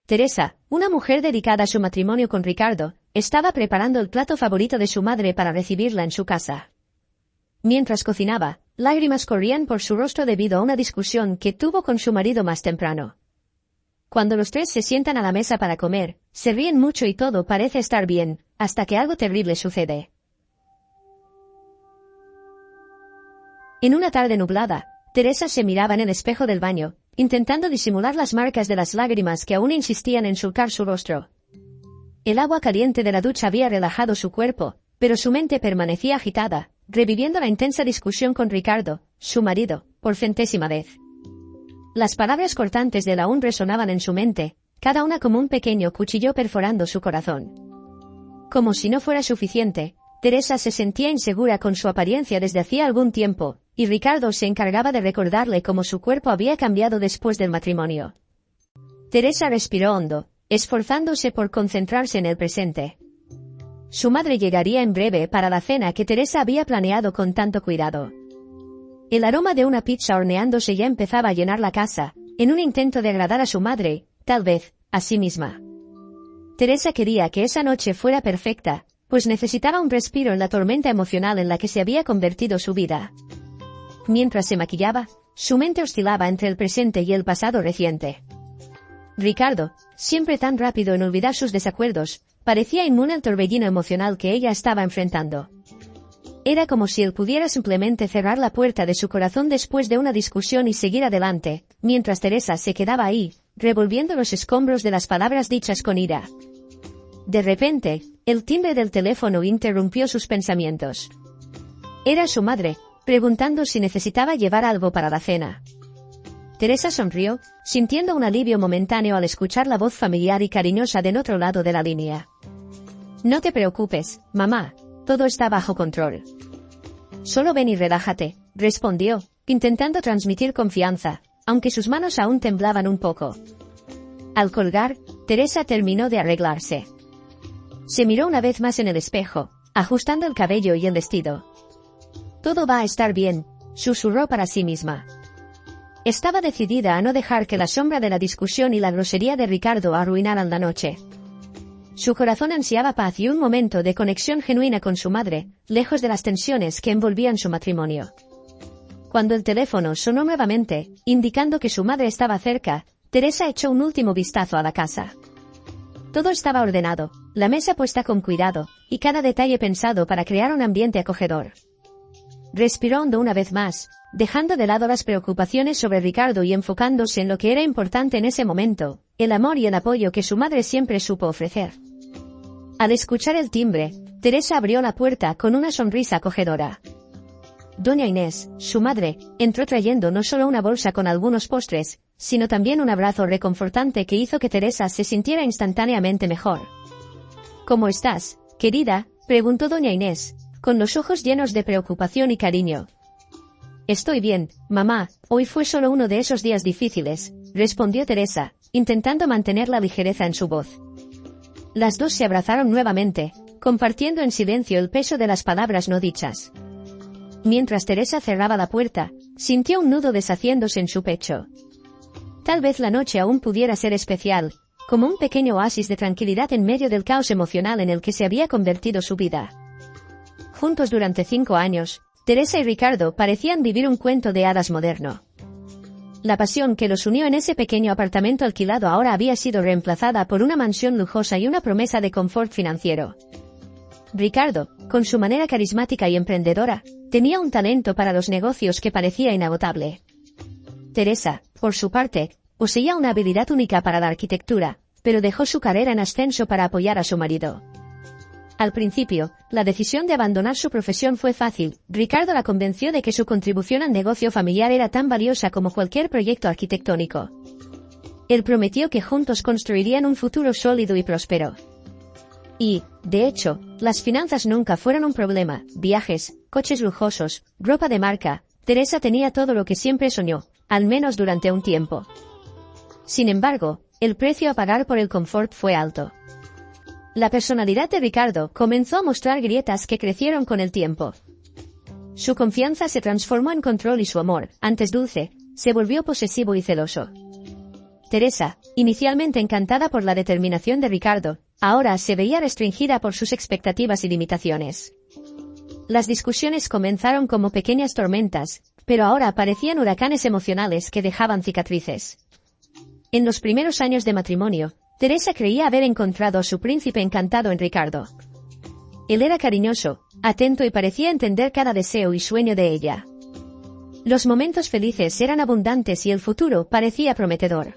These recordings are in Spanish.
Teresa, una mujer dedicada a su matrimonio con Ricardo, estaba preparando el plato favorito de su madre para recibirla en su casa. Mientras cocinaba, lágrimas corrían por su rostro debido a una discusión que tuvo con su marido más temprano. Cuando los tres se sientan a la mesa para comer, se ríen mucho y todo parece estar bien, hasta que algo terrible sucede. En una tarde nublada, Teresa se miraba en el espejo del baño, intentando disimular las marcas de las lágrimas que aún insistían en surcar su rostro. El agua caliente de la ducha había relajado su cuerpo, pero su mente permanecía agitada, reviviendo la intensa discusión con Ricardo, su marido, por centésima vez. Las palabras cortantes de él aún resonaban en su mente, cada una como un pequeño cuchillo perforando su corazón. Como si no fuera suficiente, Teresa se sentía insegura con su apariencia desde hacía algún tiempo, y Ricardo se encargaba de recordarle cómo su cuerpo había cambiado después del matrimonio. Teresa respiró hondo, esforzándose por concentrarse en el presente. Su madre llegaría en breve para la cena que Teresa había planeado con tanto cuidado. El aroma de una pizza horneándose ya empezaba a llenar la casa, en un intento de agradar a su madre, tal vez, a sí misma. Teresa quería que esa noche fuera perfecta, pues necesitaba un respiro en la tormenta emocional en la que se había convertido su vida. Mientras se maquillaba, su mente oscilaba entre el presente y el pasado reciente. Ricardo, siempre tan rápido en olvidar sus desacuerdos, parecía inmune al torbellino emocional que ella estaba enfrentando. Era como si él pudiera simplemente cerrar la puerta de su corazón después de una discusión y seguir adelante, mientras Teresa se quedaba ahí, revolviendo los escombros de las palabras dichas con ira. De repente, el timbre del teléfono interrumpió sus pensamientos. Era su madre, preguntando si necesitaba llevar algo para la cena. Teresa sonrió, sintiendo un alivio momentáneo al escuchar la voz familiar y cariñosa del otro lado de la línea. «No te preocupes, mamá, todo está bajo control». «Solo ven y relájate», respondió, intentando transmitir confianza, aunque sus manos aún temblaban un poco. Al colgar, Teresa terminó de arreglarse. Se miró una vez más en el espejo, ajustando el cabello y el vestido. «Todo va a estar bien», susurró para sí misma. Estaba decidida a no dejar que la sombra de la discusión y la grosería de Ricardo arruinaran la noche. Su corazón ansiaba paz y un momento de conexión genuina con su madre, lejos de las tensiones que envolvían su matrimonio. Cuando el teléfono sonó nuevamente, indicando que su madre estaba cerca, Teresa echó un último vistazo a la casa. Todo estaba ordenado, la mesa puesta con cuidado, y cada detalle pensado para crear un ambiente acogedor. Respiró hondo una vez más, dejando de lado las preocupaciones sobre Ricardo y enfocándose en lo que era importante en ese momento, el amor y el apoyo que su madre siempre supo ofrecer. Al escuchar el timbre, Teresa abrió la puerta con una sonrisa acogedora. Doña Inés, su madre, entró trayendo no solo una bolsa con algunos postres, sino también un abrazo reconfortante que hizo que Teresa se sintiera instantáneamente mejor. «¿Cómo estás, querida?», preguntó doña Inés, con los ojos llenos de preocupación y cariño. «Estoy bien, mamá, hoy fue solo uno de esos días difíciles», respondió Teresa, intentando mantener la ligereza en su voz. Las dos se abrazaron nuevamente, compartiendo en silencio el peso de las palabras no dichas. Mientras Teresa cerraba la puerta, sintió un nudo deshaciéndose en su pecho. Tal vez la noche aún pudiera ser especial, como un pequeño oasis de tranquilidad en medio del caos emocional en el que se había convertido su vida. Juntos durante 5 años, Teresa y Ricardo parecían vivir un cuento de hadas moderno. La pasión que los unió en ese pequeño apartamento alquilado ahora había sido reemplazada por una mansión lujosa y una promesa de confort financiero. Ricardo, con su manera carismática y emprendedora, tenía un talento para los negocios que parecía inagotable. Teresa, por su parte, poseía una habilidad única para la arquitectura, pero dejó su carrera en ascenso para apoyar a su marido. Al principio, la decisión de abandonar su profesión fue fácil. Ricardo la convenció de que su contribución al negocio familiar era tan valiosa como cualquier proyecto arquitectónico. Él prometió que juntos construirían un futuro sólido y próspero. Y, de hecho, las finanzas nunca fueron un problema. Viajes, coches lujosos, ropa de marca. Teresa tenía todo lo que siempre soñó, al menos durante un tiempo. Sin embargo, el precio a pagar por el confort fue alto. La personalidad de Ricardo comenzó a mostrar grietas que crecieron con el tiempo. Su confianza se transformó en control y su amor, antes dulce, se volvió posesivo y celoso. Teresa, inicialmente encantada por la determinación de Ricardo, ahora se veía restringida por sus expectativas y limitaciones. Las discusiones comenzaron como pequeñas tormentas, pero ahora parecían huracanes emocionales que dejaban cicatrices. En los primeros años de matrimonio, Teresa creía haber encontrado a su príncipe encantado en Ricardo. Él era cariñoso, atento y parecía entender cada deseo y sueño de ella. Los momentos felices eran abundantes y el futuro parecía prometedor.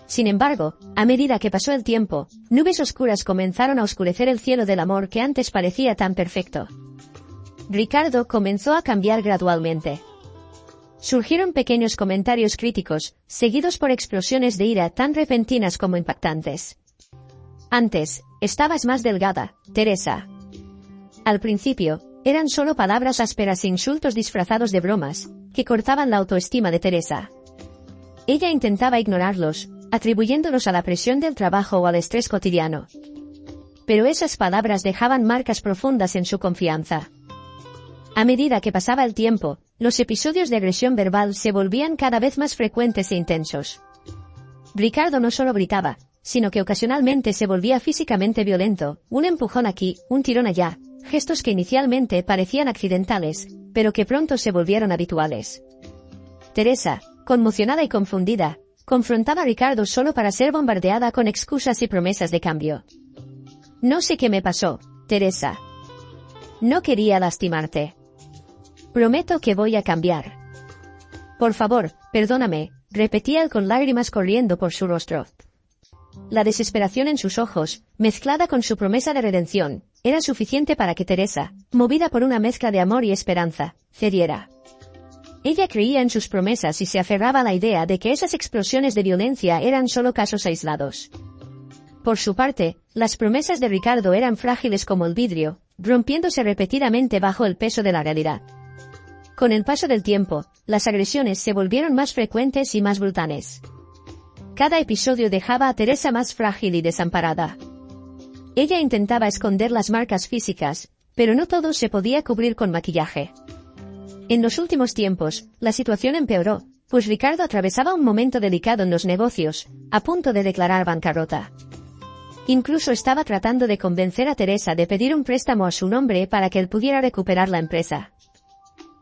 Sin embargo, a medida que pasó el tiempo, nubes oscuras comenzaron a oscurecer el cielo del amor que antes parecía tan perfecto. Ricardo comenzó a cambiar gradualmente. Surgieron pequeños comentarios críticos, seguidos por explosiones de ira tan repentinas como impactantes. Antes, estabas más delgada, Teresa. Al principio, eran solo palabras ásperas e insultos disfrazados de bromas, que cortaban la autoestima de Teresa. Ella intentaba ignorarlos, atribuyéndolos a la presión del trabajo o al estrés cotidiano. Pero esas palabras dejaban marcas profundas en su confianza. A medida que pasaba el tiempo, los episodios de agresión verbal se volvían cada vez más frecuentes e intensos. Ricardo no solo gritaba, sino que ocasionalmente se volvía físicamente violento, un empujón aquí, un tirón allá, gestos que inicialmente parecían accidentales, pero que pronto se volvieron habituales. Teresa, conmocionada y confundida, confrontaba a Ricardo solo para ser bombardeada con excusas y promesas de cambio. No sé qué me pasó, Teresa. No quería lastimarte. Prometo que voy a cambiar. Por favor, perdóname, repetía él con lágrimas corriendo por su rostro. La desesperación en sus ojos, mezclada con su promesa de redención, era suficiente para que Teresa, movida por una mezcla de amor y esperanza, cediera. Ella creía en sus promesas y se aferraba a la idea de que esas explosiones de violencia eran solo casos aislados. Por su parte, las promesas de Ricardo eran frágiles como el vidrio, rompiéndose repetidamente bajo el peso de la realidad. Con el paso del tiempo, las agresiones se volvieron más frecuentes y más brutales. Cada episodio dejaba a Teresa más frágil y desamparada. Ella intentaba esconder las marcas físicas, pero no todo se podía cubrir con maquillaje. En los últimos tiempos, la situación empeoró, pues Ricardo atravesaba un momento delicado en los negocios, a punto de declarar bancarrota. Incluso estaba tratando de convencer a Teresa de pedir un préstamo a su nombre para que él pudiera recuperar la empresa.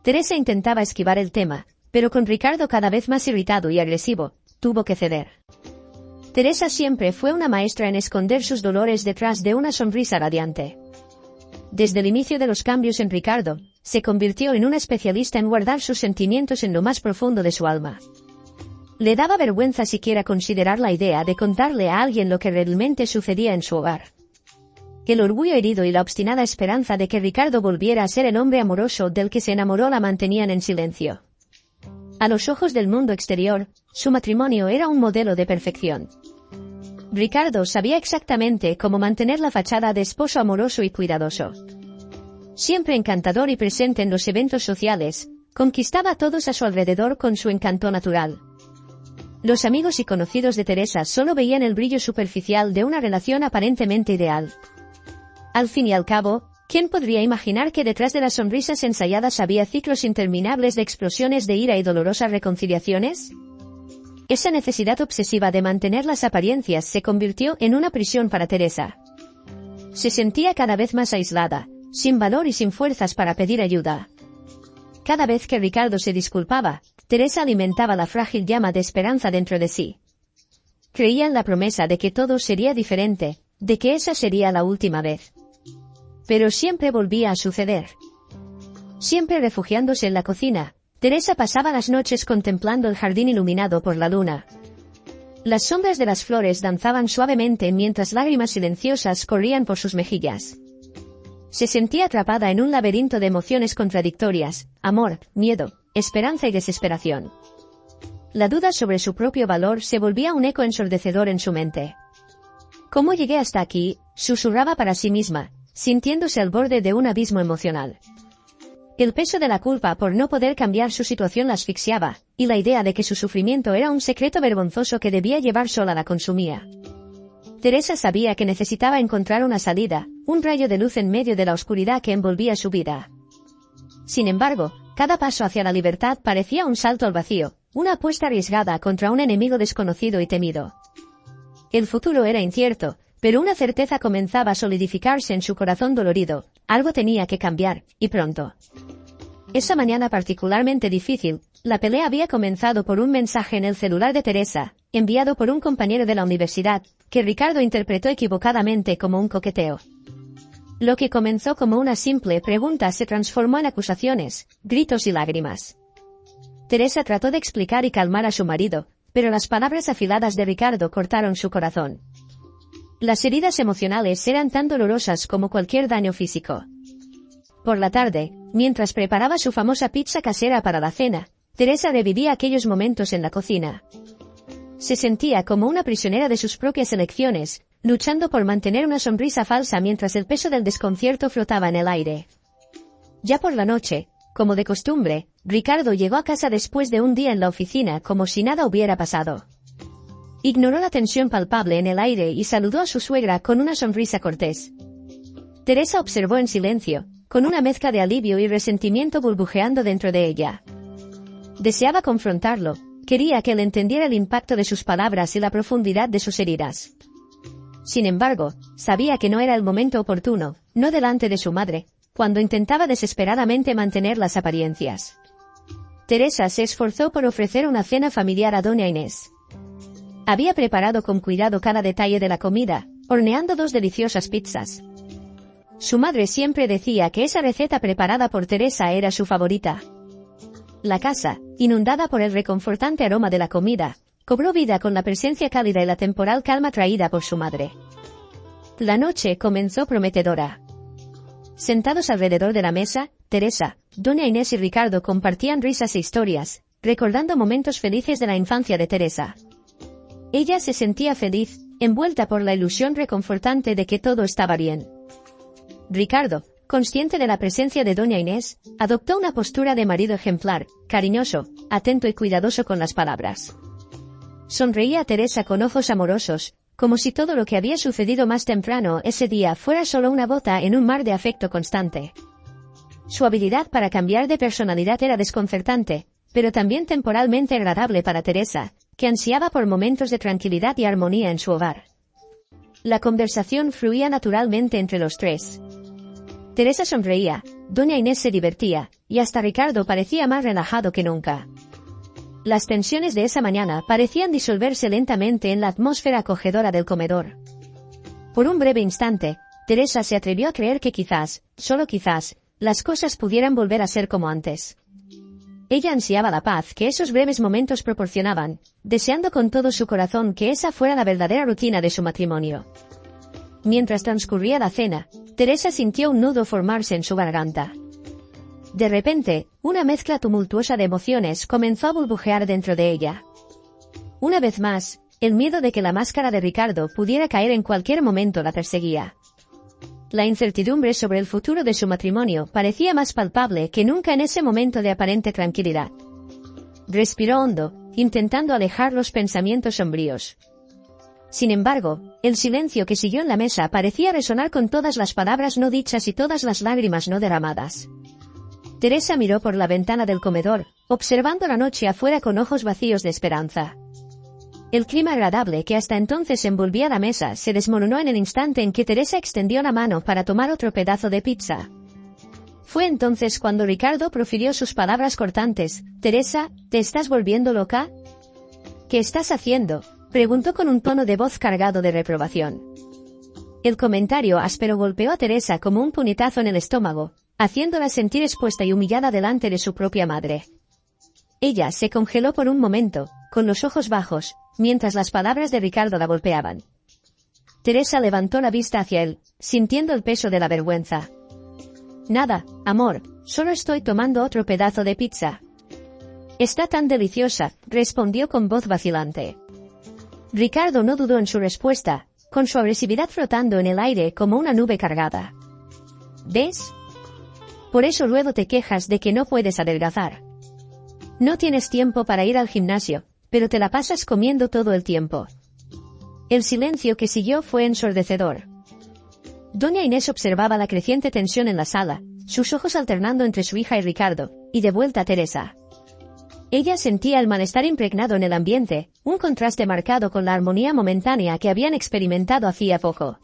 Teresa intentaba esquivar el tema, pero con Ricardo cada vez más irritado y agresivo, tuvo que ceder. Teresa siempre fue una maestra en esconder sus dolores detrás de una sonrisa radiante. Desde el inicio de los cambios en Ricardo, se convirtió en una especialista en guardar sus sentimientos en lo más profundo de su alma. Le daba vergüenza siquiera considerar la idea de contarle a alguien lo que realmente sucedía en su hogar. El orgullo herido y la obstinada esperanza de que Ricardo volviera a ser el hombre amoroso del que se enamoró la mantenían en silencio. A los ojos del mundo exterior, su matrimonio era un modelo de perfección. Ricardo sabía exactamente cómo mantener la fachada de esposo amoroso y cuidadoso. Siempre encantador y presente en los eventos sociales, conquistaba a todos a su alrededor con su encanto natural. Los amigos y conocidos de Teresa solo veían el brillo superficial de una relación aparentemente ideal. Al fin y al cabo, ¿quién podría imaginar que detrás de las sonrisas ensayadas había ciclos interminables de explosiones de ira y dolorosas reconciliaciones? Esa necesidad obsesiva de mantener las apariencias se convirtió en una prisión para Teresa. Se sentía cada vez más aislada, sin valor y sin fuerzas para pedir ayuda. Cada vez que Ricardo se disculpaba, Teresa alimentaba la frágil llama de esperanza dentro de sí. Creía en la promesa de que todo sería diferente, de que esa sería la última vez. Pero siempre volvía a suceder. Siempre refugiándose en la cocina, Teresa pasaba las noches contemplando el jardín iluminado por la luna. Las sombras de las flores danzaban suavemente mientras lágrimas silenciosas corrían por sus mejillas. Se sentía atrapada en un laberinto de emociones contradictorias, amor, miedo, esperanza y desesperación. La duda sobre su propio valor se volvía un eco ensordecedor en su mente. ¿Cómo llegué hasta aquí?, susurraba para sí misma, sintiéndose al borde de un abismo emocional. El peso de la culpa por no poder cambiar su situación la asfixiaba, y la idea de que su sufrimiento era un secreto vergonzoso que debía llevar sola la consumía. Teresa sabía que necesitaba encontrar una salida, un rayo de luz en medio de la oscuridad que envolvía su vida. Sin embargo, cada paso hacia la libertad parecía un salto al vacío, una apuesta arriesgada contra un enemigo desconocido y temido. El futuro era incierto, pero una certeza comenzaba a solidificarse en su corazón dolorido. Algo tenía que cambiar, y pronto. Esa mañana particularmente difícil, la pelea había comenzado por un mensaje en el celular de Teresa, enviado por un compañero de la universidad, que Ricardo interpretó equivocadamente como un coqueteo. Lo que comenzó como una simple pregunta se transformó en acusaciones, gritos y lágrimas. Teresa trató de explicar y calmar a su marido, pero las palabras afiladas de Ricardo cortaron su corazón. Las heridas emocionales eran tan dolorosas como cualquier daño físico. Por la tarde, mientras preparaba su famosa pizza casera para la cena, Teresa revivía aquellos momentos en la cocina. Se sentía como una prisionera de sus propias elecciones, luchando por mantener una sonrisa falsa mientras el peso del desconcierto flotaba en el aire. Ya por la noche, como de costumbre, Ricardo llegó a casa después de un día en la oficina como si nada hubiera pasado. Ignoró la tensión palpable en el aire y saludó a su suegra con una sonrisa cortés. Teresa observó en silencio, con una mezcla de alivio y resentimiento burbujeando dentro de ella. Deseaba confrontarlo, quería que él entendiera el impacto de sus palabras y la profundidad de sus heridas. Sin embargo, sabía que no era el momento oportuno, no delante de su madre, cuando intentaba desesperadamente mantener las apariencias. Teresa se esforzó por ofrecer una cena familiar a doña Inés. Había preparado con cuidado cada detalle de la comida, horneando 2 deliciosas pizzas. Su madre siempre decía que esa receta preparada por Teresa era su favorita. La casa, inundada por el reconfortante aroma de la comida, cobró vida con la presencia cálida y la temporal calma traída por su madre. La noche comenzó prometedora. Sentados alrededor de la mesa, Teresa, doña Inés y Ricardo compartían risas e historias, recordando momentos felices de la infancia de Teresa. Ella se sentía feliz, envuelta por la ilusión reconfortante de que todo estaba bien. Ricardo, consciente de la presencia de doña Inés, adoptó una postura de marido ejemplar, cariñoso, atento y cuidadoso con las palabras. Sonreía a Teresa con ojos amorosos, como si todo lo que había sucedido más temprano ese día fuera solo una gota en un mar de afecto constante. Su habilidad para cambiar de personalidad era desconcertante, pero también temporalmente agradable para Teresa, que ansiaba por momentos de tranquilidad y armonía en su hogar. La conversación fluía naturalmente entre los tres. Teresa sonreía, doña Inés se divertía, y hasta Ricardo parecía más relajado que nunca. Las tensiones de esa mañana parecían disolverse lentamente en la atmósfera acogedora del comedor. Por un breve instante, Teresa se atrevió a creer que quizás, solo quizás, las cosas pudieran volver a ser como antes. Ella ansiaba la paz que esos breves momentos proporcionaban, deseando con todo su corazón que esa fuera la verdadera rutina de su matrimonio. Mientras transcurría la cena, Teresa sintió un nudo formarse en su garganta. De repente, una mezcla tumultuosa de emociones comenzó a burbujear dentro de ella. Una vez más, el miedo de que la máscara de Ricardo pudiera caer en cualquier momento la perseguía. La incertidumbre sobre el futuro de su matrimonio parecía más palpable que nunca en ese momento de aparente tranquilidad. Respiró hondo, intentando alejar los pensamientos sombríos. Sin embargo, el silencio que siguió en la mesa parecía resonar con todas las palabras no dichas y todas las lágrimas no derramadas. Teresa miró por la ventana del comedor, observando la noche afuera con ojos vacíos de esperanza. El clima agradable que hasta entonces envolvía la mesa se desmoronó en el instante en que Teresa extendió la mano para tomar otro pedazo de pizza. Fue entonces cuando Ricardo profirió sus palabras cortantes. «Teresa, ¿te estás volviendo loca? ¿Qué estás haciendo?», preguntó con un tono de voz cargado de reprobación. El comentario áspero golpeó a Teresa como un puñetazo en el estómago, haciéndola sentir expuesta y humillada delante de su propia madre. Ella se congeló por un momento, con los ojos bajos, mientras las palabras de Ricardo la golpeaban. Teresa levantó la vista hacia él, sintiendo el peso de la vergüenza. «Nada, amor, solo estoy tomando otro pedazo de pizza». «Está tan deliciosa», respondió con voz vacilante. Ricardo no dudó en su respuesta, con su agresividad flotando en el aire como una nube cargada. «¿Ves? Por eso luego te quejas de que no puedes adelgazar. No tienes tiempo para ir al gimnasio, pero te la pasas comiendo todo el tiempo». El silencio que siguió fue ensordecedor. Doña Inés observaba la creciente tensión en la sala, sus ojos alternando entre su hija y Ricardo, y de vuelta a Teresa. Ella sentía el malestar impregnado en el ambiente, un contraste marcado con la armonía momentánea que habían experimentado hacía poco.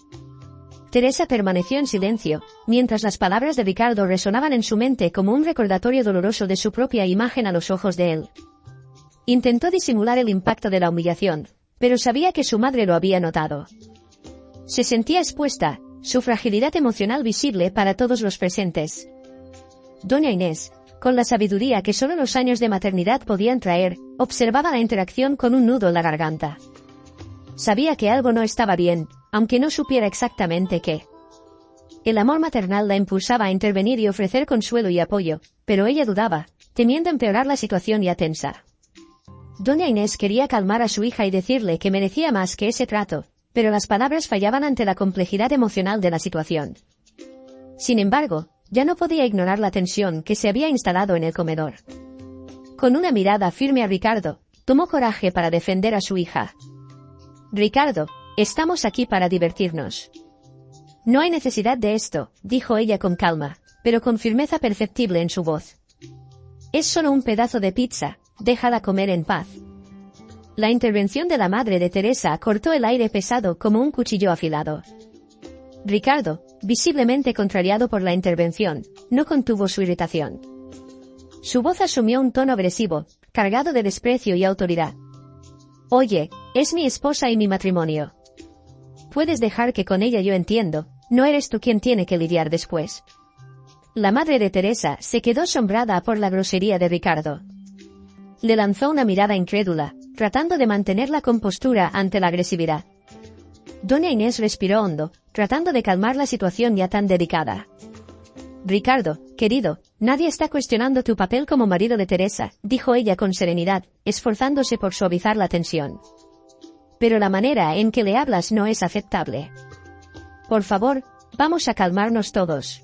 Teresa permaneció en silencio, mientras las palabras de Ricardo resonaban en su mente como un recordatorio doloroso de su propia imagen a los ojos de él. Intentó disimular el impacto de la humillación, pero sabía que su madre lo había notado. Se sentía expuesta, su fragilidad emocional visible para todos los presentes. Doña Inés, con la sabiduría que solo los años de maternidad podían traer, observaba la interacción con un nudo en la garganta. Sabía que algo no estaba bien, aunque no supiera exactamente qué. El amor maternal la impulsaba a intervenir y ofrecer consuelo y apoyo, pero ella dudaba, temiendo empeorar la situación ya tensa. Doña Inés quería calmar a su hija y decirle que merecía más que ese trato, pero las palabras fallaban ante la complejidad emocional de la situación. Sin embargo, ya no podía ignorar la tensión que se había instalado en el comedor. Con una mirada firme a Ricardo, tomó coraje para defender a su hija. «Ricardo, estamos aquí para divertirnos». «No hay necesidad de esto», dijo ella con calma, pero con firmeza perceptible en su voz. «Es solo un pedazo de pizza, déjala comer en paz». La intervención de la madre de Teresa cortó el aire pesado como un cuchillo afilado. Ricardo, visiblemente contrariado por la intervención, no contuvo su irritación. Su voz asumió un tono agresivo, cargado de desprecio y autoridad. «Oye, es mi esposa y mi matrimonio. Puedes dejar que con ella yo entiendo, no eres tú quien tiene que lidiar después». La madre de Teresa se quedó asombrada por la grosería de Ricardo. Le lanzó una mirada incrédula, tratando de mantener la compostura ante la agresividad. Doña Inés respiró hondo, tratando de calmar la situación ya tan delicada. «Ricardo, querido, nadie está cuestionando tu papel como marido de Teresa», dijo ella con serenidad, esforzándose por suavizar la tensión. «Pero la manera en que le hablas no es aceptable. Por favor, vamos a calmarnos todos».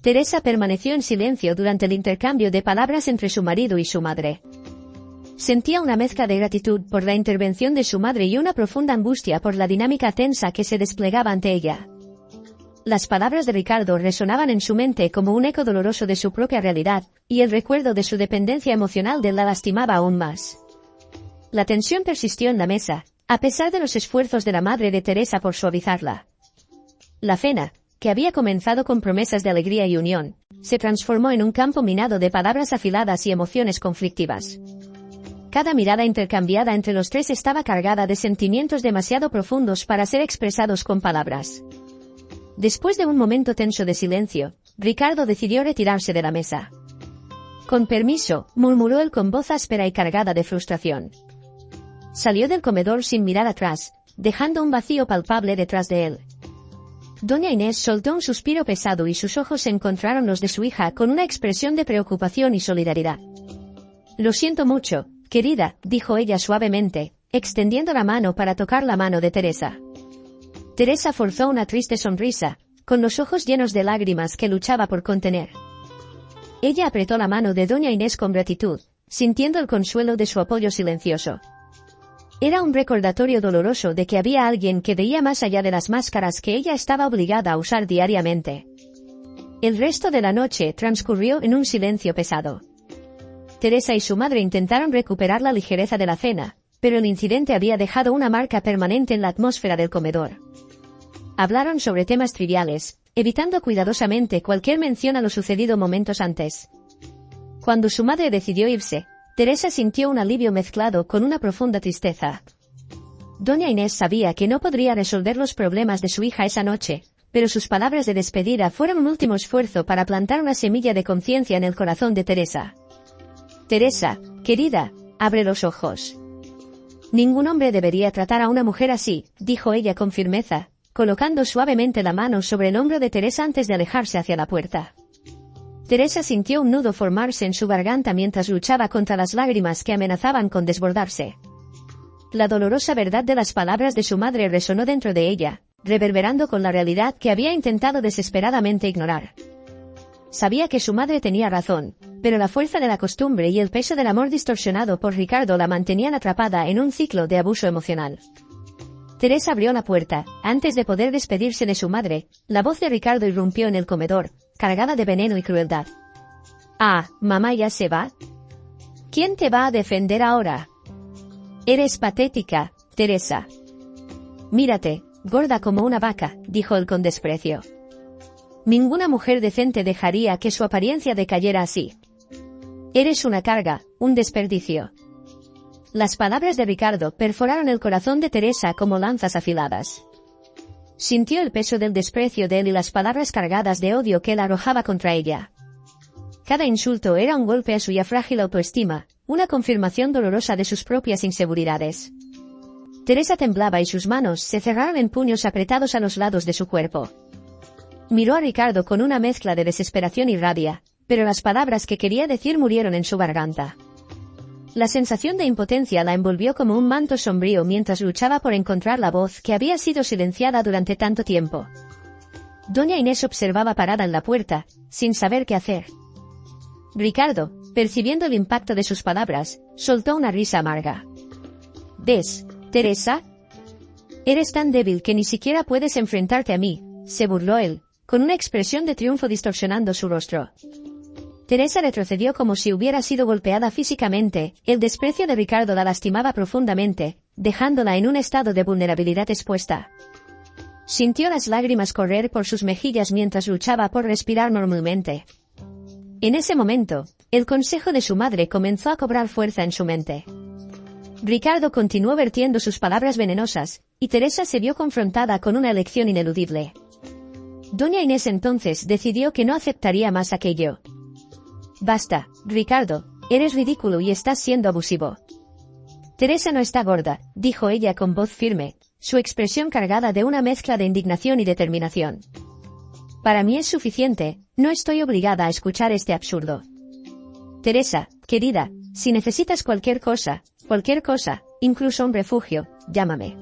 Teresa permaneció en silencio durante el intercambio de palabras entre su marido y su madre. Sentía una mezcla de gratitud por la intervención de su madre y una profunda angustia por la dinámica tensa que se desplegaba ante ella. Las palabras de Ricardo resonaban en su mente como un eco doloroso de su propia realidad, y el recuerdo de su dependencia emocional de él la lastimaba aún más. La tensión persistió en la mesa, a pesar de los esfuerzos de la madre de Teresa por suavizarla. La cena, que había comenzado con promesas de alegría y unión, se transformó en un campo minado de palabras afiladas y emociones conflictivas. Cada mirada intercambiada entre los tres estaba cargada de sentimientos demasiado profundos para ser expresados con palabras. Después de un momento tenso de silencio, Ricardo decidió retirarse de la mesa. «Con permiso», murmuró él con voz áspera y cargada de frustración. Salió del comedor sin mirar atrás, dejando un vacío palpable detrás de él. Doña Inés soltó un suspiro pesado y sus ojos se encontraron los de su hija con una expresión de preocupación y solidaridad. «Lo siento mucho, querida», dijo ella suavemente, extendiendo la mano para tocar la mano de Teresa. Teresa forzó una triste sonrisa, con los ojos llenos de lágrimas que luchaba por contener. Ella apretó la mano de Doña Inés con gratitud, sintiendo el consuelo de su apoyo silencioso. Era un recordatorio doloroso de que había alguien que veía más allá de las máscaras que ella estaba obligada a usar diariamente. El resto de la noche transcurrió en un silencio pesado. Teresa y su madre intentaron recuperar la ligereza de la cena, pero el incidente había dejado una marca permanente en la atmósfera del comedor. Hablaron sobre temas triviales, evitando cuidadosamente cualquier mención a lo sucedido momentos antes. Cuando su madre decidió irse, Teresa sintió un alivio mezclado con una profunda tristeza. Doña Inés sabía que no podría resolver los problemas de su hija esa noche, pero sus palabras de despedida fueron un último esfuerzo para plantar una semilla de conciencia en el corazón de Teresa. «Teresa, querida, abre los ojos. Ningún hombre debería tratar a una mujer así», dijo ella con firmeza, colocando suavemente la mano sobre el hombro de Teresa antes de alejarse hacia la puerta. Teresa sintió un nudo formarse en su garganta mientras luchaba contra las lágrimas que amenazaban con desbordarse. La dolorosa verdad de las palabras de su madre resonó dentro de ella, reverberando con la realidad que había intentado desesperadamente ignorar. Sabía que su madre tenía razón, pero la fuerza de la costumbre y el peso del amor distorsionado por Ricardo la mantenían atrapada en un ciclo de abuso emocional. Teresa abrió la puerta. Antes de poder despedirse de su madre, la voz de Ricardo irrumpió en el comedor, cargada de veneno y crueldad. «Ah, mamá ya se va». ¿Quién te va a defender ahora? Eres patética, Teresa. Mírate, gorda como una vaca, dijo él con desprecio. Ninguna mujer decente dejaría que su apariencia decayera así. Eres una carga, un desperdicio. Las palabras de Ricardo perforaron el corazón de Teresa como lanzas afiladas. Sintió el peso del desprecio de él y las palabras cargadas de odio que él arrojaba contra ella. Cada insulto era un golpe a su ya frágil autoestima, una confirmación dolorosa de sus propias inseguridades. Teresa temblaba y sus manos se cerraron en puños apretados a los lados de su cuerpo. Miró a Ricardo con una mezcla de desesperación y rabia, pero las palabras que quería decir murieron en su garganta. La sensación de impotencia la envolvió como un manto sombrío mientras luchaba por encontrar la voz que había sido silenciada durante tanto tiempo. Doña Inés observaba parada en la puerta, sin saber qué hacer. Ricardo, percibiendo el impacto de sus palabras, soltó una risa amarga. ¿Ves, Teresa? Eres tan débil que ni siquiera puedes enfrentarte a mí, se burló él, con una expresión de triunfo distorsionando su rostro. Teresa retrocedió como si hubiera sido golpeada físicamente, el desprecio de Ricardo la lastimaba profundamente, dejándola en un estado de vulnerabilidad expuesta. Sintió las lágrimas correr por sus mejillas mientras luchaba por respirar normalmente. En ese momento, el consejo de su madre comenzó a cobrar fuerza en su mente. Ricardo continuó vertiendo sus palabras venenosas, y Teresa se vio confrontada con una elección ineludible. Doña Inés entonces decidió que no aceptaría más aquello. Basta, Ricardo, eres ridículo y estás siendo abusivo. Teresa no está gorda, dijo ella con voz firme, su expresión cargada de una mezcla de indignación y determinación. Para mí es suficiente, no estoy obligada a escuchar este absurdo. Teresa, querida, si necesitas cualquier cosa, incluso un refugio, llámame.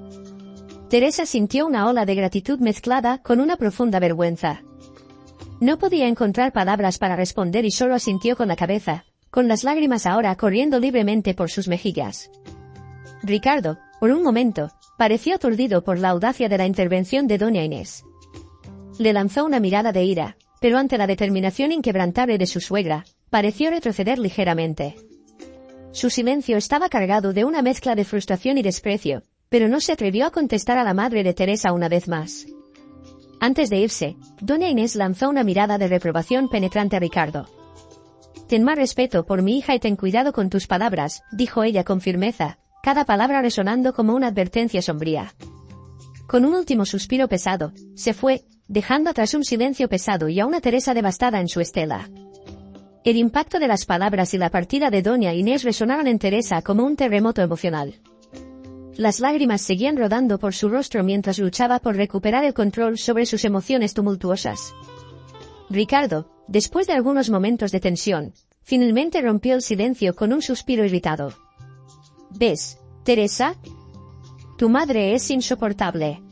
Teresa sintió una ola de gratitud mezclada con una profunda vergüenza. No podía encontrar palabras para responder y solo asintió con la cabeza, con las lágrimas ahora corriendo libremente por sus mejillas. Ricardo, por un momento, pareció aturdido por la audacia de la intervención de doña Inés. Le lanzó una mirada de ira, pero ante la determinación inquebrantable de su suegra, pareció retroceder ligeramente. Su silencio estaba cargado de una mezcla de frustración y desprecio, pero no se atrevió a contestar a la madre de Teresa una vez más. Antes de irse, doña Inés lanzó una mirada de reprobación penetrante a Ricardo. Ten más respeto por mi hija y ten cuidado con tus palabras, dijo ella con firmeza, cada palabra resonando como una advertencia sombría. Con un último suspiro pesado, se fue, dejando atrás un silencio pesado y a una Teresa devastada en su estela. El impacto de las palabras y la partida de doña Inés resonaron en Teresa como un terremoto emocional. Las lágrimas seguían rodando por su rostro mientras luchaba por recuperar el control sobre sus emociones tumultuosas. Ricardo, después de algunos momentos de tensión, finalmente rompió el silencio con un suspiro irritado. ¿Ves, Teresa? Tu madre es insoportable.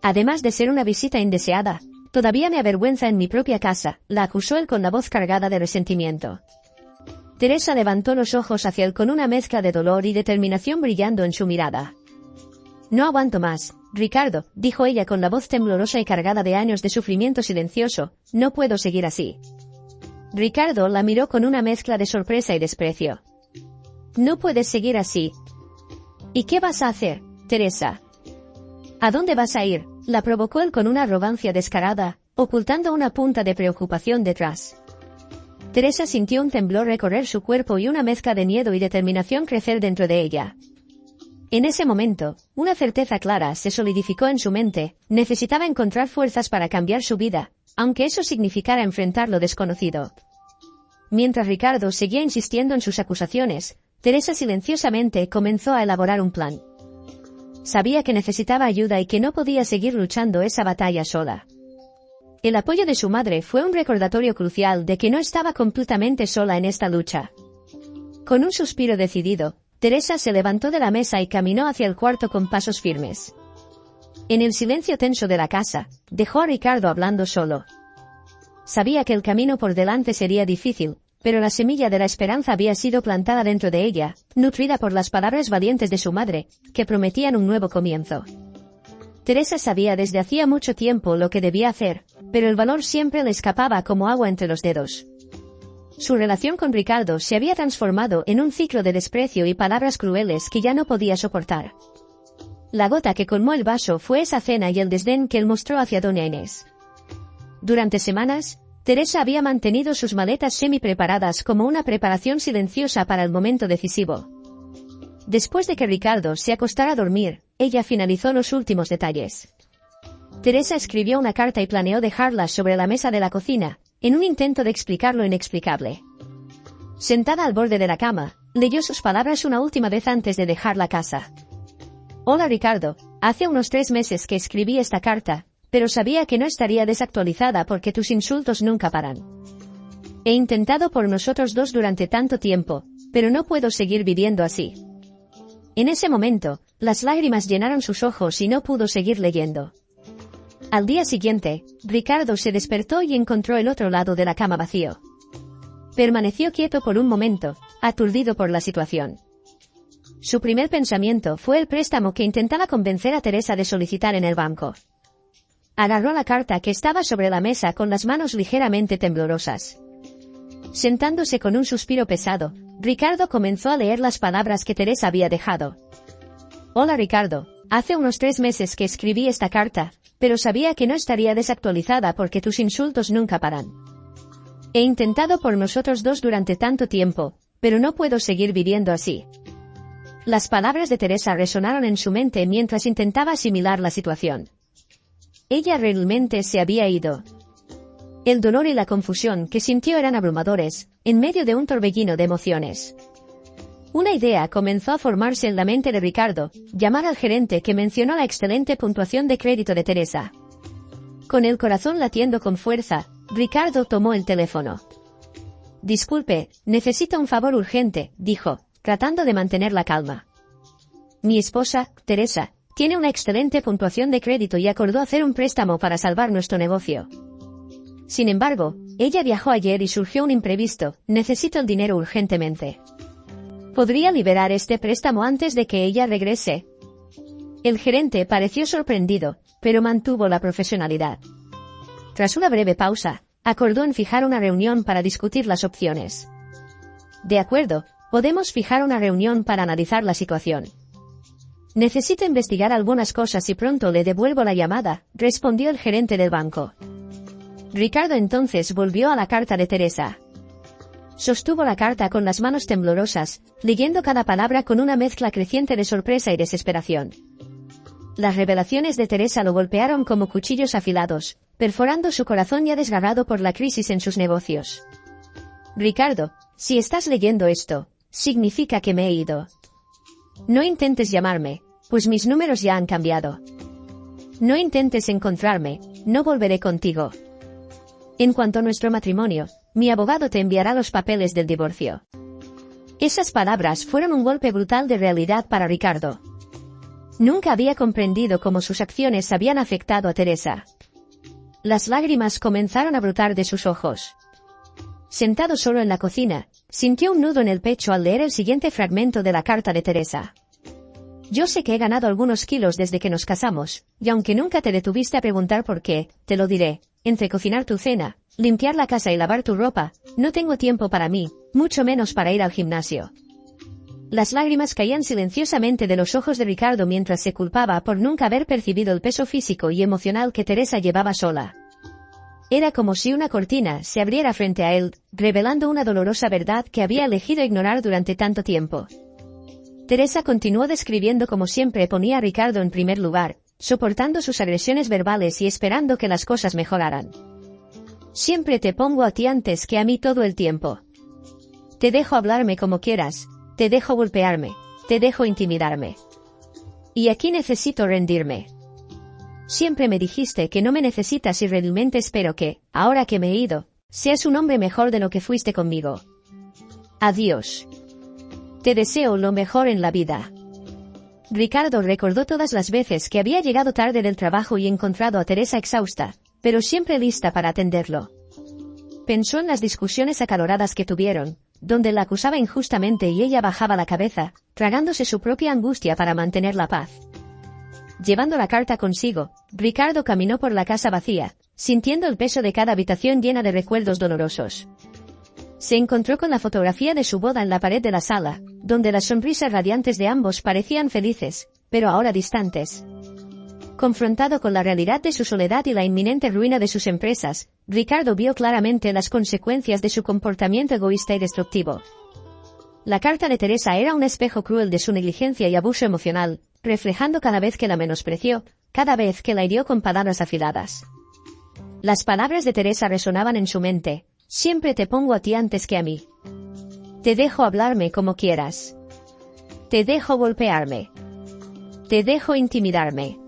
Además de ser una visita indeseada, todavía me avergüenza en mi propia casa, la acusó él con la voz cargada de resentimiento. Teresa levantó los ojos hacia él con una mezcla de dolor y determinación brillando en su mirada. No aguanto más, Ricardo, dijo ella con la voz temblorosa y cargada de años de sufrimiento silencioso, no puedo seguir así. Ricardo la miró con una mezcla de sorpresa y desprecio. No puedes seguir así. ¿Y qué vas a hacer, Teresa? ¿A dónde vas a ir?, la provocó él con una arrogancia descarada, ocultando una punta de preocupación detrás. Teresa sintió un temblor recorrer su cuerpo y una mezcla de miedo y determinación crecer dentro de ella. En ese momento, una certeza clara se solidificó en su mente, necesitaba encontrar fuerzas para cambiar su vida, aunque eso significara enfrentar lo desconocido. Mientras Ricardo seguía insistiendo en sus acusaciones, Teresa silenciosamente comenzó a elaborar un plan. Sabía que necesitaba ayuda y que no podía seguir luchando esa batalla sola. El apoyo de su madre fue un recordatorio crucial de que no estaba completamente sola en esta lucha. Con un suspiro decidido, Teresa se levantó de la mesa y caminó hacia el cuarto con pasos firmes. En el silencio tenso de la casa, dejó a Ricardo hablando solo. Sabía que el camino por delante sería difícil, pero la semilla de la esperanza había sido plantada dentro de ella, nutrida por las palabras valientes de su madre, que prometían un nuevo comienzo. Teresa sabía desde hacía mucho tiempo lo que debía hacer, pero el valor siempre le escapaba como agua entre los dedos. Su relación con Ricardo se había transformado en un ciclo de desprecio y palabras crueles que ya no podía soportar. La gota que colmó el vaso fue esa cena y el desdén que él mostró hacia doña Inés. Durante semanas, Teresa había mantenido sus maletas semi-preparadas como una preparación silenciosa para el momento decisivo. Después de que Ricardo se acostara a dormir, ella finalizó los últimos detalles. Teresa escribió una carta y planeó dejarla sobre la mesa de la cocina, en un intento de explicar lo inexplicable. Sentada al borde de la cama, leyó sus palabras una última vez antes de dejar la casa. Hola Ricardo, hace unos 3 meses que escribí esta carta, pero sabía que no estaría desactualizada porque tus insultos nunca paran. He intentado por nosotros dos durante tanto tiempo, pero no puedo seguir viviendo así. En ese momento, las lágrimas llenaron sus ojos y no pudo seguir leyendo. Al día siguiente, Ricardo se despertó y encontró el otro lado de la cama vacío. Permaneció quieto por un momento, aturdido por la situación. Su primer pensamiento fue el préstamo que intentaba convencer a Teresa de solicitar en el banco. Agarró la carta que estaba sobre la mesa con las manos ligeramente temblorosas. Sentándose con un suspiro pesado, Ricardo comenzó a leer las palabras que Teresa había dejado. Hola Ricardo, hace unos 3 meses que escribí esta carta, pero sabía que no estaría desactualizada porque tus insultos nunca paran. He intentado por nosotros dos durante tanto tiempo, pero no puedo seguir viviendo así. Las palabras de Teresa resonaron en su mente mientras intentaba asimilar la situación. Ella realmente se había ido. El dolor y la confusión que sintió eran abrumadores, en medio de un torbellino de emociones. Una idea comenzó a formarse en la mente de Ricardo, llamar al gerente que mencionó la excelente puntuación de crédito de Teresa. Con el corazón latiendo con fuerza, Ricardo tomó el teléfono. Disculpe, necesito un favor urgente, dijo, tratando de mantener la calma. Mi esposa, Teresa, tiene una excelente puntuación de crédito y acordó hacer un préstamo para salvar nuestro negocio. Sin embargo, ella viajó ayer y surgió un imprevisto, necesito el dinero urgentemente. ¿Podría liberar este préstamo antes de que ella regrese? El gerente pareció sorprendido, pero mantuvo la profesionalidad. Tras una breve pausa, acordó en fijar una reunión para discutir las opciones. De acuerdo, podemos fijar una reunión para analizar la situación. Necesito investigar algunas cosas y pronto le devuelvo la llamada, respondió el gerente del banco. Ricardo entonces volvió a la carta de Teresa. Sostuvo la carta con las manos temblorosas, leyendo cada palabra con una mezcla creciente de sorpresa y desesperación. Las revelaciones de Teresa lo golpearon como cuchillos afilados, perforando su corazón ya desgarrado por la crisis en sus negocios. Ricardo, si estás leyendo esto, significa que me he ido. No intentes llamarme, pues mis números ya han cambiado. No intentes encontrarme, no volveré contigo. En cuanto a nuestro matrimonio, mi abogado te enviará los papeles del divorcio. Esas palabras fueron un golpe brutal de realidad para Ricardo. Nunca había comprendido cómo sus acciones habían afectado a Teresa. Las lágrimas comenzaron a brotar de sus ojos. Sentado solo en la cocina, sintió un nudo en el pecho al leer el siguiente fragmento de la carta de Teresa. Yo sé que he ganado algunos kilos desde que nos casamos, y aunque nunca te detuviste a preguntar por qué, te lo diré, entre cocinar tu cena, limpiar la casa y lavar tu ropa, no tengo tiempo para mí, mucho menos para ir al gimnasio. Las lágrimas caían silenciosamente de los ojos de Ricardo mientras se culpaba por nunca haber percibido el peso físico y emocional que Teresa llevaba sola. Era como si una cortina se abriera frente a él, revelando una dolorosa verdad que había elegido ignorar durante tanto tiempo. Teresa continuó describiendo como siempre ponía a Ricardo en primer lugar, soportando sus agresiones verbales y esperando que las cosas mejoraran. Siempre te pongo a ti antes que a mí todo el tiempo. Te dejo hablarme como quieras, te dejo golpearme, te dejo intimidarme. Y aquí necesito rendirme. Siempre me dijiste que no me necesitas y realmente espero que, ahora que me he ido, seas un hombre mejor de lo que fuiste conmigo. Adiós. Te deseo lo mejor en la vida. Ricardo recordó todas las veces que había llegado tarde del trabajo y encontrado a Teresa exhausta, pero siempre lista para atenderlo. Pensó en las discusiones acaloradas que tuvieron, donde la acusaba injustamente y ella bajaba la cabeza, tragándose su propia angustia para mantener la paz. Llevando la carta consigo, Ricardo caminó por la casa vacía, sintiendo el peso de cada habitación llena de recuerdos dolorosos. Se encontró con la fotografía de su boda en la pared de la sala, donde las sonrisas radiantes de ambos parecían felices, pero ahora distantes. Confrontado con la realidad de su soledad y la inminente ruina de sus empresas, Ricardo vio claramente las consecuencias de su comportamiento egoísta y destructivo. La carta de Teresa era un espejo cruel de su negligencia y abuso emocional, reflejando cada vez que la menospreció, cada vez que la hirió con palabras afiladas. Las palabras de Teresa resonaban en su mente: siempre te pongo a ti antes que a mí. Te dejo hablarme como quieras. Te dejo golpearme. Te dejo intimidarme.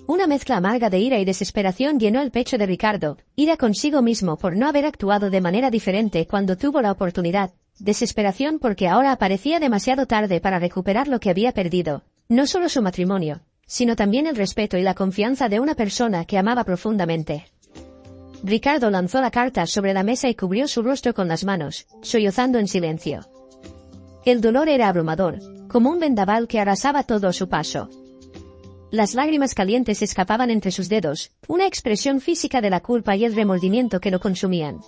Una mezcla amarga de ira y desesperación llenó el pecho de Ricardo, ira consigo mismo por no haber actuado de manera diferente cuando tuvo la oportunidad, desesperación porque ahora parecía demasiado tarde para recuperar lo que había perdido, no solo su matrimonio, sino también el respeto y la confianza de una persona que amaba profundamente. Ricardo lanzó la carta sobre la mesa y cubrió su rostro con las manos, sollozando en silencio. El dolor era abrumador, como un vendaval que arrasaba todo a su paso. Las lágrimas calientes escapaban entre sus dedos, una expresión física de la culpa y el remordimiento que lo consumían.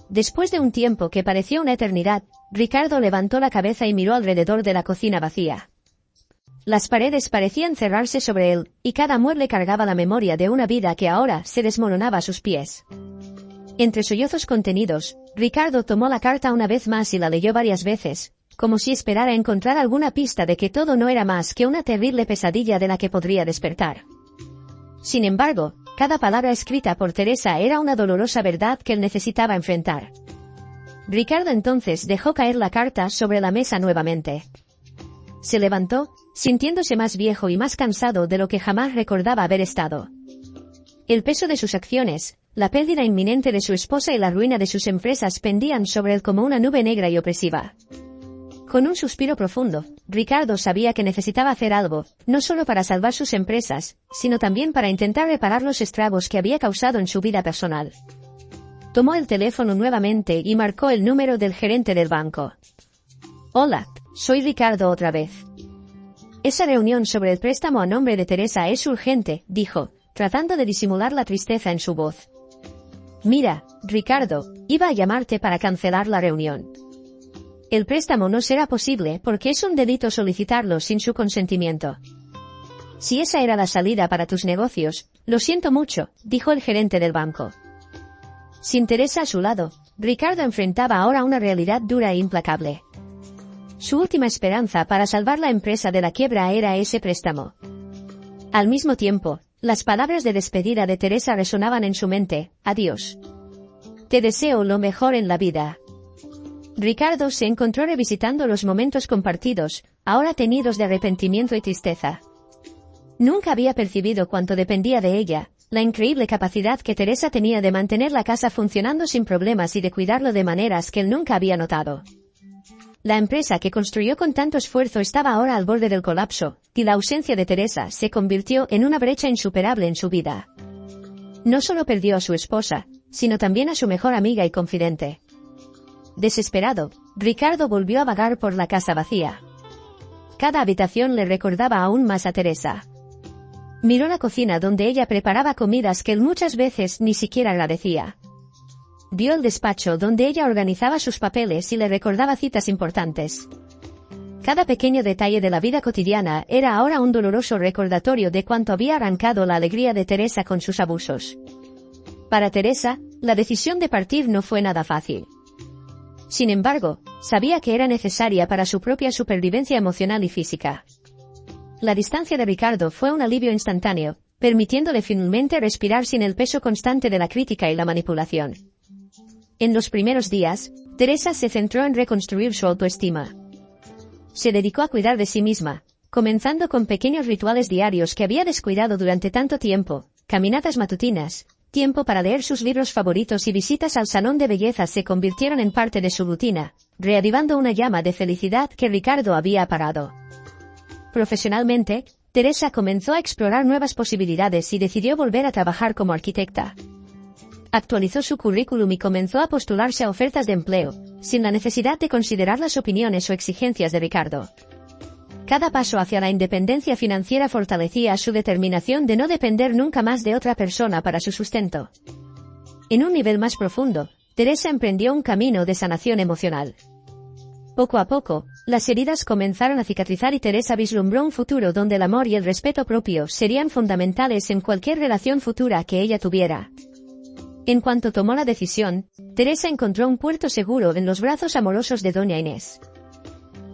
Después de un tiempo que pareció una eternidad, Ricardo levantó la cabeza y miró alrededor de la cocina vacía. Las paredes parecían cerrarse sobre él, y cada mueble cargaba la memoria de una vida que ahora se desmoronaba a sus pies. Entre sollozos contenidos, Ricardo tomó la carta una vez más y la leyó varias veces, como si esperara encontrar alguna pista de que todo no era más que una terrible pesadilla de la que podría despertar. Sin embargo, cada palabra escrita por Teresa era una dolorosa verdad que él necesitaba enfrentar. Ricardo entonces dejó caer la carta sobre la mesa nuevamente. Se levantó, sintiéndose más viejo y más cansado de lo que jamás recordaba haber estado. El peso de sus acciones, la pérdida inminente de su esposa y la ruina de sus empresas pendían sobre él como una nube negra y opresiva. Con un suspiro profundo, Ricardo sabía que necesitaba hacer algo, no solo para salvar sus empresas, sino también para intentar reparar los estragos que había causado en su vida personal. Tomó el teléfono nuevamente y marcó el número del gerente del banco. «Hola, soy Ricardo otra vez. Esa reunión sobre el préstamo a nombre de Teresa es urgente», dijo, tratando de disimular la tristeza en su voz. «Mira, Ricardo, iba a llamarte para cancelar la reunión. El préstamo no será posible porque es un delito solicitarlo sin su consentimiento. Si esa era la salida para tus negocios, lo siento mucho», dijo el gerente del banco. Sin Teresa a su lado, Ricardo enfrentaba ahora una realidad dura e implacable. Su última esperanza para salvar la empresa de la quiebra era ese préstamo. Al mismo tiempo, las palabras de despedida de Teresa resonaban en su mente: «Adiós. Te deseo lo mejor en la vida». Ricardo se encontró revisitando los momentos compartidos, ahora teñidos de arrepentimiento y tristeza. Nunca había percibido cuánto dependía de ella, la increíble capacidad que Teresa tenía de mantener la casa funcionando sin problemas y de cuidarlo de maneras que él nunca había notado. La empresa que construyó con tanto esfuerzo estaba ahora al borde del colapso, y la ausencia de Teresa se convirtió en una brecha insuperable en su vida. No solo perdió a su esposa, sino también a su mejor amiga y confidente. Desesperado, Ricardo volvió a vagar por la casa vacía. Cada habitación le recordaba aún más a Teresa. Miró la cocina donde ella preparaba comidas que él muchas veces ni siquiera agradecía. Vio el despacho donde ella organizaba sus papeles y le recordaba citas importantes. Cada pequeño detalle de la vida cotidiana era ahora un doloroso recordatorio de cuánto había arrancado la alegría de Teresa con sus abusos. Para Teresa, la decisión de partir no fue nada fácil. Sin embargo, sabía que era necesaria para su propia supervivencia emocional y física. La distancia de Ricardo fue un alivio instantáneo, permitiéndole finalmente respirar sin el peso constante de la crítica y la manipulación. En los primeros días, Teresa se centró en reconstruir su autoestima. Se dedicó a cuidar de sí misma, comenzando con pequeños rituales diarios que había descuidado durante tanto tiempo: caminatas matutinas, tiempo para leer sus libros favoritos y visitas al salón de belleza se convirtieron en parte de su rutina, reavivando una llama de felicidad que Ricardo había apagado. Profesionalmente, Teresa comenzó a explorar nuevas posibilidades y decidió volver a trabajar como arquitecta. Actualizó su currículum y comenzó a postularse a ofertas de empleo, sin la necesidad de considerar las opiniones o exigencias de Ricardo. Cada paso hacia la independencia financiera fortalecía su determinación de no depender nunca más de otra persona para su sustento. En un nivel más profundo, Teresa emprendió un camino de sanación emocional. Poco a poco, las heridas comenzaron a cicatrizar y Teresa vislumbró un futuro donde el amor y el respeto propio serían fundamentales en cualquier relación futura que ella tuviera. En cuanto tomó la decisión, Teresa encontró un puerto seguro en los brazos amorosos de doña Inés.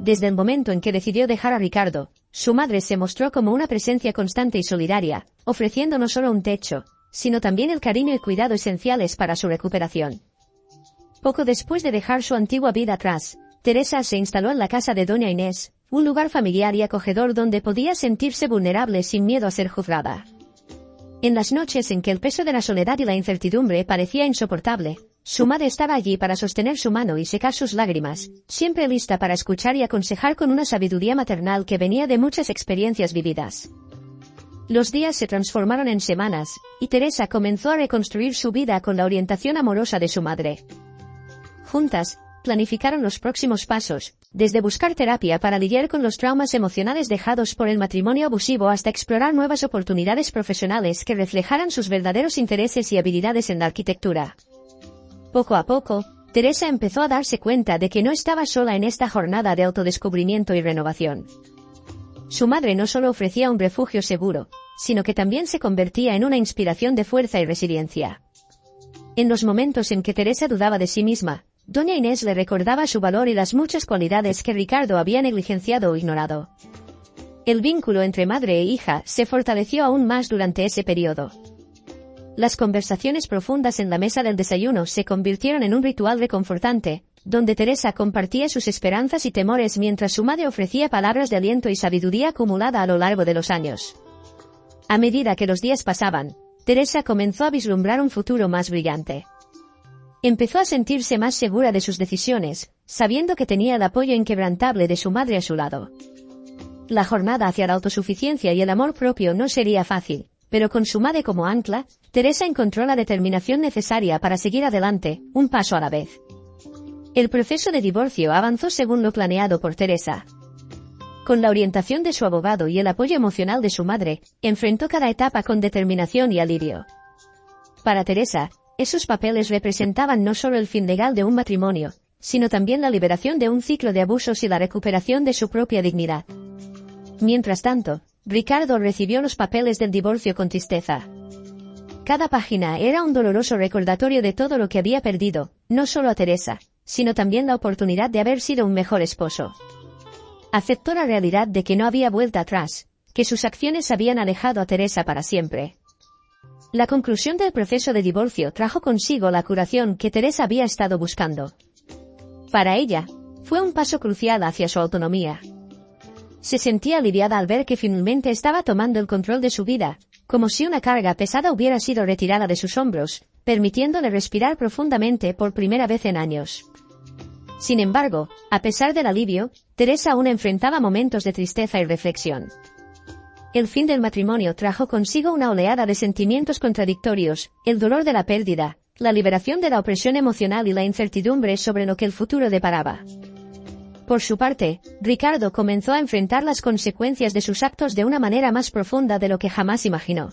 Desde el momento en que decidió dejar a Ricardo, su madre se mostró como una presencia constante y solidaria, ofreciendo no solo un techo, sino también el cariño y cuidado esenciales para su recuperación. Poco después de dejar su antigua vida atrás, Teresa se instaló en la casa de doña Inés, un lugar familiar y acogedor donde podía sentirse vulnerable sin miedo a ser juzgada. En las noches en que el peso de la soledad y la incertidumbre parecía insoportable, su madre estaba allí para sostener su mano y secar sus lágrimas, siempre lista para escuchar y aconsejar con una sabiduría maternal que venía de muchas experiencias vividas. Los días se transformaron en semanas, y Teresa comenzó a reconstruir su vida con la orientación amorosa de su madre. Juntas, planificaron los próximos pasos, desde buscar terapia para lidiar con los traumas emocionales dejados por el matrimonio abusivo hasta explorar nuevas oportunidades profesionales que reflejaran sus verdaderos intereses y habilidades en la arquitectura. Poco a poco, Teresa empezó a darse cuenta de que no estaba sola en esta jornada de autodescubrimiento y renovación. Su madre no solo ofrecía un refugio seguro, sino que también se convertía en una inspiración de fuerza y resiliencia. En los momentos en que Teresa dudaba de sí misma, doña Inés le recordaba su valor y las muchas cualidades que Ricardo había negligenciado o ignorado. El vínculo entre madre e hija se fortaleció aún más durante ese periodo. Las conversaciones profundas en la mesa del desayuno se convirtieron en un ritual reconfortante, donde Teresa compartía sus esperanzas y temores mientras su madre ofrecía palabras de aliento y sabiduría acumulada a lo largo de los años. A medida que los días pasaban, Teresa comenzó a vislumbrar un futuro más brillante. Empezó a sentirse más segura de sus decisiones, sabiendo que tenía el apoyo inquebrantable de su madre a su lado. La jornada hacia la autosuficiencia y el amor propio no sería fácil, pero con su madre como ancla, Teresa encontró la determinación necesaria para seguir adelante, un paso a la vez. El proceso de divorcio avanzó según lo planeado por Teresa. Con la orientación de su abogado y el apoyo emocional de su madre, enfrentó cada etapa con determinación y alivio. Para Teresa, esos papeles representaban no solo el fin legal de un matrimonio, sino también la liberación de un ciclo de abusos y la recuperación de su propia dignidad. Mientras tanto, Ricardo recibió los papeles del divorcio con tristeza. Cada página era un doloroso recordatorio de todo lo que había perdido, no solo a Teresa, sino también la oportunidad de haber sido un mejor esposo. Aceptó la realidad de que no había vuelta atrás, que sus acciones habían alejado a Teresa para siempre. La conclusión del proceso de divorcio trajo consigo la curación que Teresa había estado buscando. Para ella, fue un paso crucial hacia su autonomía. Se sentía aliviada al ver que finalmente estaba tomando el control de su vida, como si una carga pesada hubiera sido retirada de sus hombros, permitiéndole respirar profundamente por primera vez en años. Sin embargo, a pesar del alivio, Teresa aún enfrentaba momentos de tristeza y reflexión. El fin del matrimonio trajo consigo una oleada de sentimientos contradictorios, el dolor de la pérdida, la liberación de la opresión emocional y la incertidumbre sobre lo que el futuro deparaba. Por su parte, Ricardo comenzó a enfrentar las consecuencias de sus actos de una manera más profunda de lo que jamás imaginó.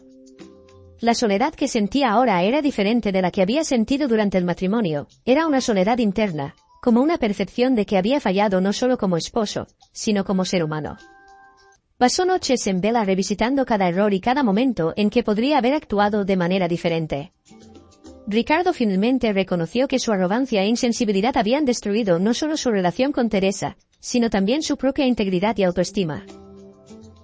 La soledad que sentía ahora era diferente de la que había sentido durante el matrimonio, era una soledad interna, como una percepción de que había fallado no solo como esposo, sino como ser humano. Pasó noches en vela revisitando cada error y cada momento en que podría haber actuado de manera diferente. Ricardo finalmente reconoció que su arrogancia e insensibilidad habían destruido no solo su relación con Teresa, sino también su propia integridad y autoestima.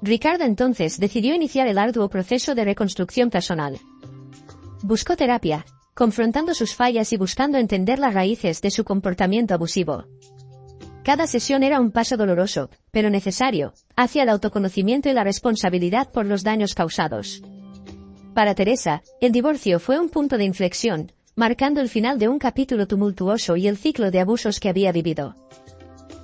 Ricardo entonces decidió iniciar el arduo proceso de reconstrucción personal. Buscó terapia, confrontando sus fallas y buscando entender las raíces de su comportamiento abusivo. Cada sesión era un paso doloroso, pero necesario, hacia el autoconocimiento y la responsabilidad por los daños causados. Para Teresa, el divorcio fue un punto de inflexión, marcando el final de un capítulo tumultuoso y el ciclo de abusos que había vivido.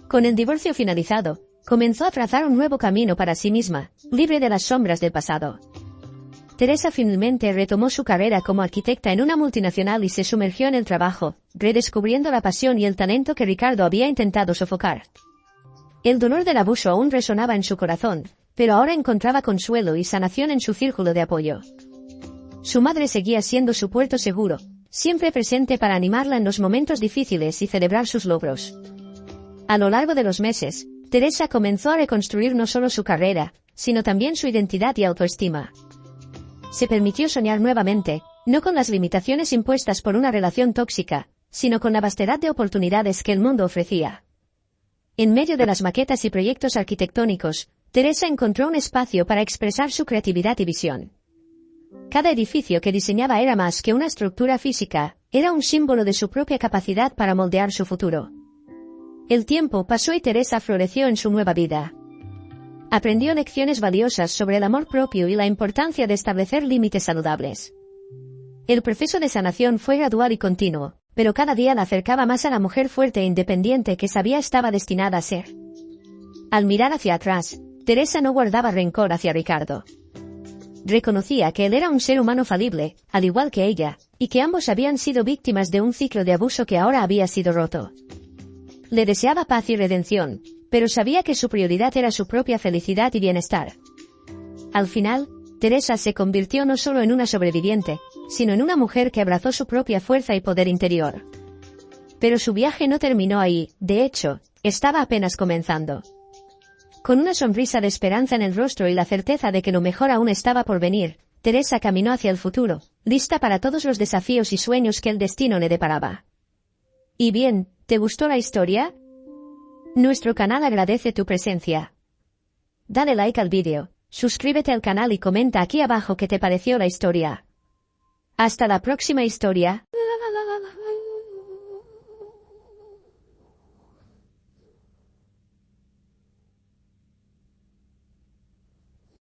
Con el divorcio finalizado, comenzó a trazar un nuevo camino para sí misma, libre de las sombras del pasado. Teresa finalmente retomó su carrera como arquitecta en una multinacional y se sumergió en el trabajo, redescubriendo la pasión y el talento que Ricardo había intentado sofocar. El dolor del abuso aún resonaba en su corazón, pero ahora encontraba consuelo y sanación en su círculo de apoyo. Su madre seguía siendo su puerto seguro, siempre presente para animarla en los momentos difíciles y celebrar sus logros. A lo largo de los meses, Teresa comenzó a reconstruir no solo su carrera, sino también su identidad y autoestima. Se permitió soñar nuevamente, no con las limitaciones impuestas por una relación tóxica, sino con la vastedad de oportunidades que el mundo ofrecía. En medio de las maquetas y proyectos arquitectónicos, Teresa encontró un espacio para expresar su creatividad y visión. Cada edificio que diseñaba era más que una estructura física, era un símbolo de su propia capacidad para moldear su futuro. El tiempo pasó y Teresa floreció en su nueva vida. Aprendió lecciones valiosas sobre el amor propio y la importancia de establecer límites saludables. El proceso de sanación fue gradual y continuo, pero cada día la acercaba más a la mujer fuerte e independiente que sabía estaba destinada a ser. Al mirar hacia atrás, Teresa no guardaba rencor hacia Ricardo. Reconocía que él era un ser humano falible, al igual que ella, y que ambos habían sido víctimas de un ciclo de abuso que ahora había sido roto. Le deseaba paz y redención, pero sabía que su prioridad era su propia felicidad y bienestar. Al final, Teresa se convirtió no solo en una sobreviviente, sino en una mujer que abrazó su propia fuerza y poder interior. Pero su viaje no terminó ahí, de hecho, estaba apenas comenzando. Con una sonrisa de esperanza en el rostro y la certeza de que lo mejor aún estaba por venir, Teresa caminó hacia el futuro, lista para todos los desafíos y sueños que el destino le deparaba. Y bien, ¿te gustó la historia? Nuestro canal agradece tu presencia. Dale like al vídeo, suscríbete al canal y comenta aquí abajo qué te pareció la historia. Hasta la próxima historia.